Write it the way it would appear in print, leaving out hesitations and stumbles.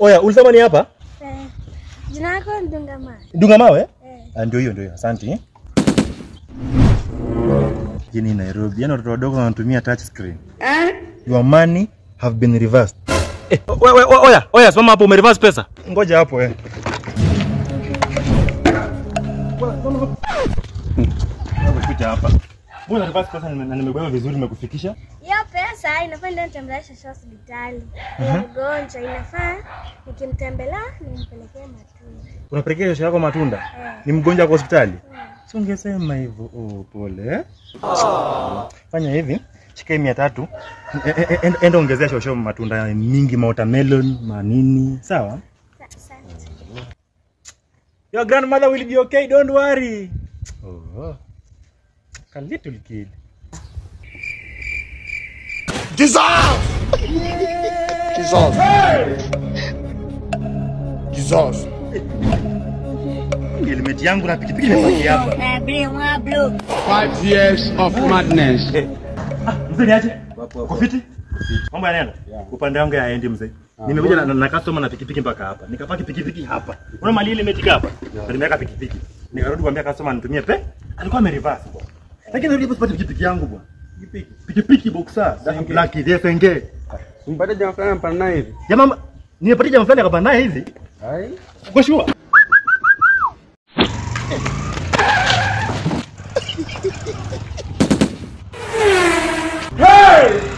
Oya, ulisema ni hapa? Jina lako Ndunga Mawe. Ndunga Mawe? Ndio hiyo. Asante. Jini Nairobi. Yana watoto wadogo wanatumia touch screen. Your money have been reversed. Oya, simama hapo, umereverse pesa. Ngoja hapo Kuja hapa. Mbona reverse pesa na nimebeba vizuri nimekufikisha? Hiyo pesa inafaa ndio nitembelesha hospitali. Mgonjwa inafaa nikimtembelea nimpelekee matunda. Unapelekea shosho yako matunda? Ni mgonjwa kwa hospitali? Si ungesema hivyo. Pole. Fanya hivi, shika 300. Enda ongezea shosho matunda mingi, watermelon, manini, sawa? Asante. Your grandmother will be okay, don't worry. A little kid. Jesus! Helmet yangu na pikipiki nimebaki hapa. 5 years of madness. Mzee niaje? Kufiti? Mambo yanaenda? Upande wangu yaendi mzee. Nimekuja na customer na pikipiki mpaka hapa. Nikapaki pikipiki hapa. Unaona mali ile imetika hapa. Nimeweka pikipiki. Nikarudi kuambia customer anitumie alikuwa amereverse bwana. Lakini ndio nilipopata pikipiki yangu bwana. Pikipiki boxer, black ile senge. Umpate jamaa fulani mpana hivi. Jamaa nimepatia jamaa fulani akapanda hivi. Hai. Uko sure? Hey!